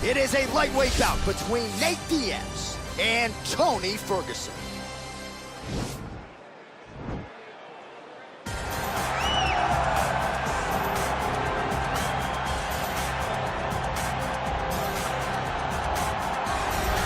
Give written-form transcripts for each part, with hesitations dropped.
It is a lightweight bout between Nate Diaz and Tony Ferguson.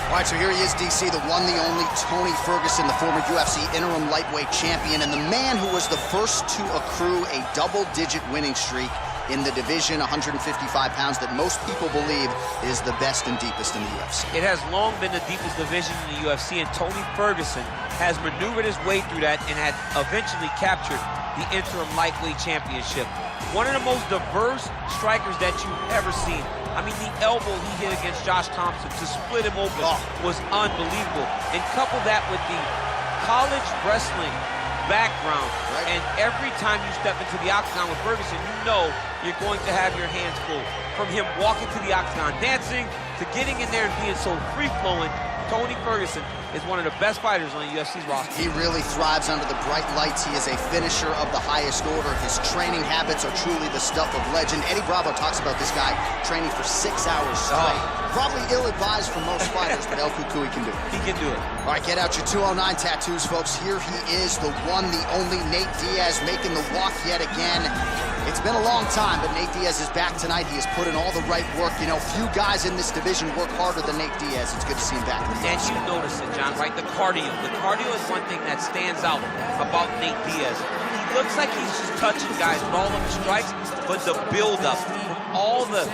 All right, so here he is, DC, the one, the only Tony Ferguson, the former UFC interim lightweight champion, and the man who was the first to accrue a double-digit winning streak in the division, 155 pounds, that most people believe is the best and deepest in the UFC. It has long been the deepest division in the UFC, and Tony Ferguson has maneuvered his way through that and had eventually captured the interim lightweight championship. One of the most diverse strikers that you've ever seen. I mean, the elbow he hit against Josh Thompson to split him open was unbelievable. And couple that with the college wrestling background, and every time you step into the octagon with Ferguson, you know you're going to have your hands full. From him walking to the octagon dancing, to getting in there and being so free-flowing, Tony Ferguson is one of the best fighters on the UFC's roster. He really thrives under the bright lights. He is a finisher of the highest order. His training habits are truly the stuff of legend. Eddie Bravo talks about this guy training for 6 hours straight. Probably ill-advised for most fighters, but El Cucuy can do it. He can do it. All right, get out your 209 tattoos, folks. Here he is, the one, the only Nate Diaz, making the walk yet again. It's been a long time, but Nate Diaz is back tonight. He has put in all the right work. You know, few guys in this division work harder than Nate Diaz. It's good to see him back in the And you notice it, John, right? The cardio. The cardio is one thing that stands out about Nate Diaz. He looks like he's just touching guys with all of his strikes, but the build-up, from all the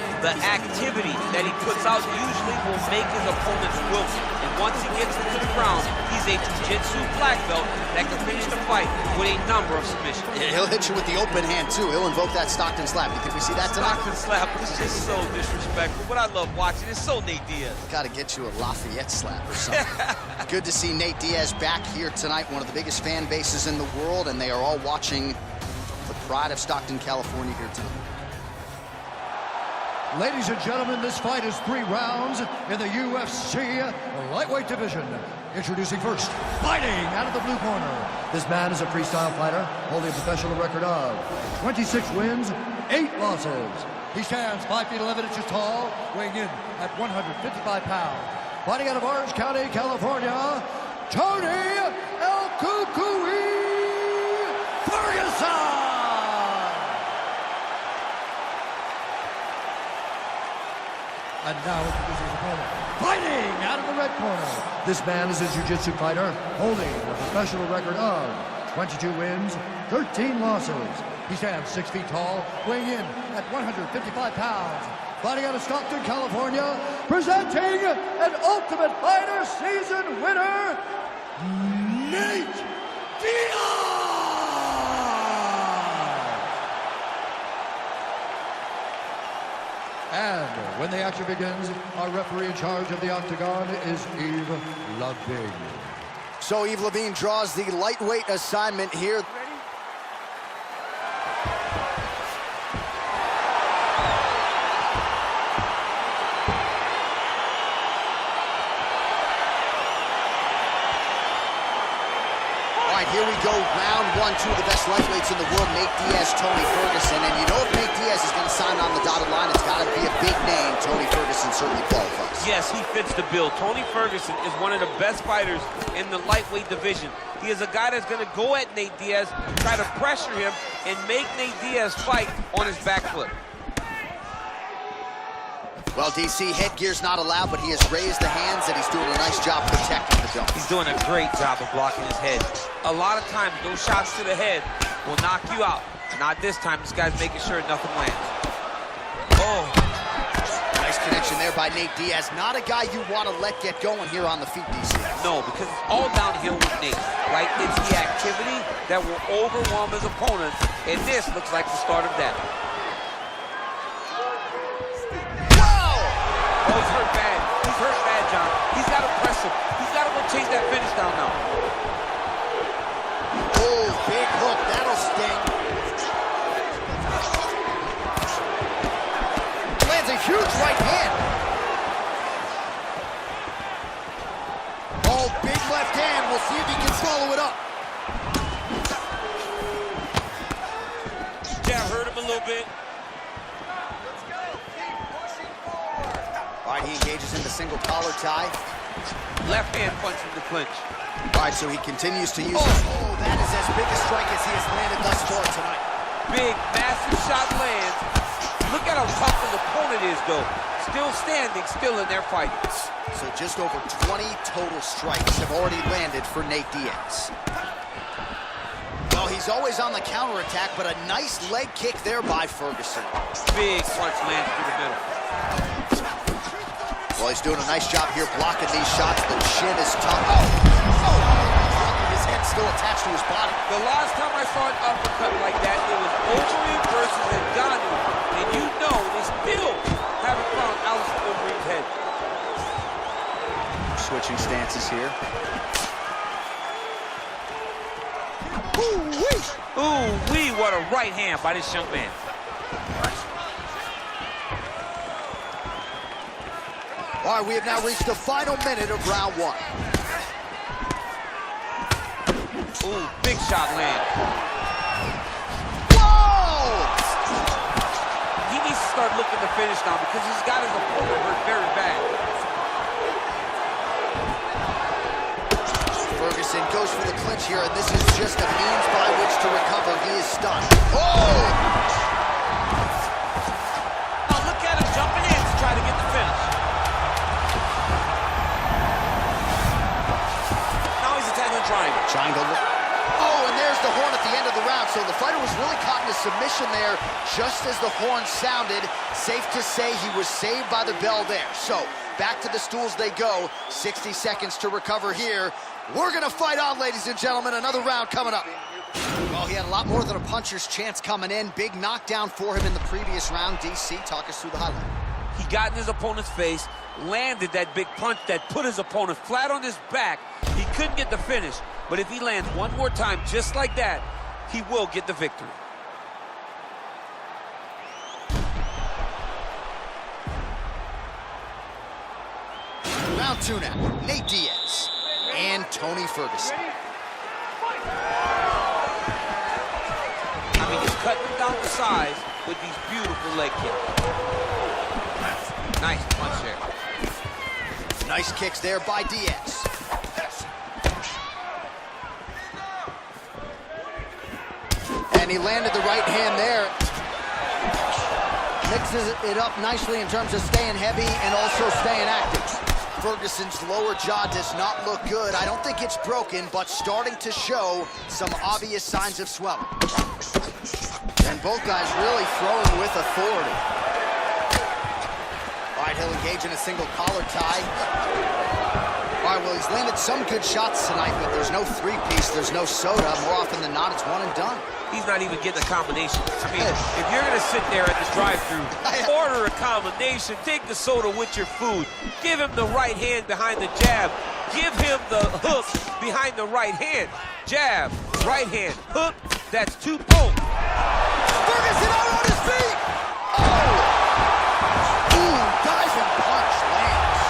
activity that he puts out usually will make his opponents wilt. And once he gets into the ground, he's a jiu-jitsu black belt that can finish the fight with a number of submissions. Yeah, he'll hit you with the open hand, too. He'll invoke that Stockton slap. You think we see that tonight? Stockton slap is just so disrespectful, but I love watching. It's so Nate Diaz. Got to get you a Lafayette slap or something. Good to see Nate Diaz back here tonight, one of the biggest fan bases in the world, and they are all watching the pride of Stockton, California here tonight. Ladies and gentlemen, this fight is 3 rounds in the UFC lightweight division. Introducing first, fighting out of the blue corner. This man is a freestyle fighter, holding a professional record of 26 wins, 8 losses. He stands 5 feet 11 inches tall, weighing in at 155 pounds. Fighting out of Orange County, California, Tony El Cucuy Ferguson! And now introducing his opponent, fighting out of the red corner. This man is a jiu-jitsu fighter, holding a professional record of 22 wins, 13 losses. He stands 6 feet tall, weighing in at 155 pounds. Fighting out of Stockton, California, presenting an Ultimate Fighter season winner, Nate Diaz! And when the action begins, our referee in charge of the octagon is Yves Lavigne. So Yves Lavigne draws the lightweight assignment here. Here we go, round 1, 2 of the best lightweights in the world, Nate Diaz, Tony Ferguson. And you know if Nate Diaz is going to sign on the dotted line, it's got to be a big name. Tony Ferguson certainly qualifies. Yes, he fits the bill. Tony Ferguson is one of the best fighters in the lightweight division. He is a guy that's going to go at Nate Diaz, try to pressure him, and make Nate Diaz fight on his back foot. Well, DC, headgear's not allowed, but he has raised the hands, and he's doing a nice job protecting the dome. He's doing a great job of blocking his head. A lot of times, those shots to the head will knock you out. Not this time. This guy's making sure nothing lands. Oh. Nice connection there by Nate Diaz. Not a guy you want to let get going here on the feet, DC. No, because it's all downhill with Nate, right? It's the activity that will overwhelm his opponents, and this looks like the start of that. Oh, he's hurt bad. He's hurt bad, John. He's got to press him. He's got to go chase that finish down now. Oh, big hook. That'll sting. Lands a huge right hand. Oh, big left hand. We'll see if he can follow it up. Jab hurt him a little bit. All right, he engages in the single collar tie. Left hand punch in the clinch. All right, so he continues to use it. Oh, that is as big a strike as he has landed thus far tonight. Big, massive shot lands. Look at how tough his opponent is, though. Still standing, still in their fight. So just over 20 total strikes have already landed for Nate Diaz. Well, he's always on the counterattack, but a nice leg kick there by Ferguson. Big punch lands through the middle. Well, he's doing a nice job here blocking these shots. The chin is tough. Oh! His head's still attached to his body. The last time I saw an uppercut like that, it was Overeem versus Ngannou. And you know they still haven't found Alistair Overeem's head. Switching stances here. Ooh-wee, what a right hand by this young man. All right, we have now reached the final minute of round one. Ooh, big shot land. Whoa! He needs to start looking to finish now because he's got his opponent hurt very bad. Ferguson goes for the clinch here, and this is just a means by which to recover. He is stunned. Oh! Oh, look at him jumping in to try to get the finish. Now he's attacking the triangle. Triangle. Oh, and there's the horn at the end of the round. So the fighter was really caught in a submission there just as the horn sounded. Safe to say he was saved by the bell there. So back to the stools they go. 60 seconds to recover here. We're going to fight on, ladies and gentlemen. Another round coming up. Well, he had a lot more than a puncher's chance coming in. Big knockdown for him in the previous round. DC, talk us through the highlight. He got in his opponent's face, landed that big punch that put his opponent flat on his back. He couldn't get the finish, but if he lands one more time just like that, he will get the victory. Round two now. Nate Diaz and Tony Ferguson. I mean, he's cutting them down to size with these beautiful leg kicks. Nice punch there. Nice kicks there by Diaz. And he landed the right hand there. Mixes it up nicely in terms of staying heavy and also staying active. Ferguson's lower jaw does not look good. I don't think it's broken, but starting to show some obvious signs of swelling. And both guys really throwing with authority. All right, he'll engage in a single collar tie. All right, well, he's landed some good shots tonight, but there's no three-piece, there's no soda. More often than not, it's one and done. He's not even getting a combination. I mean, if you're going to sit there at the drive-thru, order a combination, take the soda with your food, give him the right hand behind the jab, give him the hook behind the right hand. Jab, right hand, hook, that's 2 boom. Ferguson out on his feet! Oh! Ooh, diving punch lands.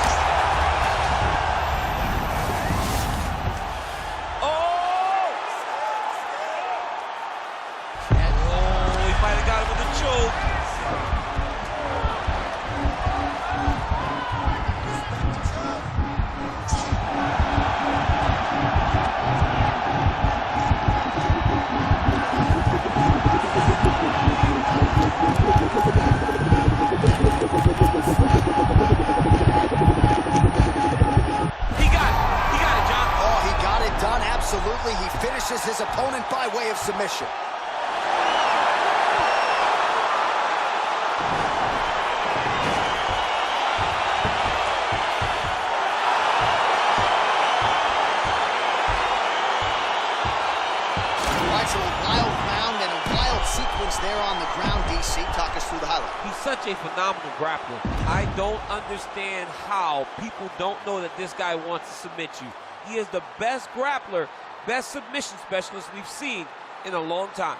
Might have got him with a choke. He got it, John. Oh, he got it done, absolutely. He finishes his opponent by way of submission. So a wild round and a wild sequence there on the ground. DC, talk us through the highlight. He's such a phenomenal grappler. I don't understand how people don't know that this guy wants to submit you. He is the best grappler, best submission specialist we've seen in a long time.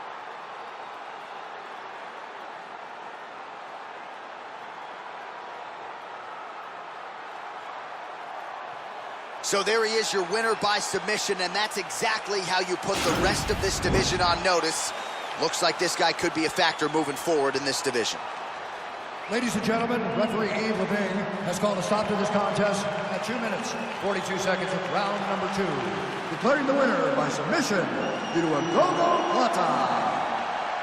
So there he is, your winner by submission, and that's exactly how you put the rest of this division on notice. Looks like this guy could be a factor moving forward in this division. Ladies and gentlemen, referee Yves Levine has called a stop to this contest at 2 minutes, 42 seconds of round number 2. Declaring the winner by submission due to a go-go plata,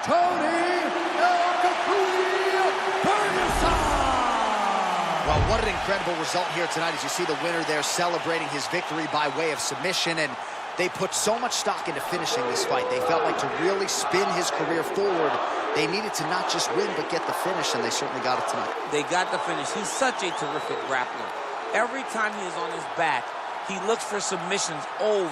Tony Ferguson! Well, what an incredible result here tonight as you see the winner there celebrating his victory by way of submission, and they put so much stock into finishing this fight. They felt like to really spin his career forward, they needed to not just win, but get the finish, and they certainly got it tonight. They got the finish. He's such a terrific grappler. Every time he is on his back, he looks for submissions over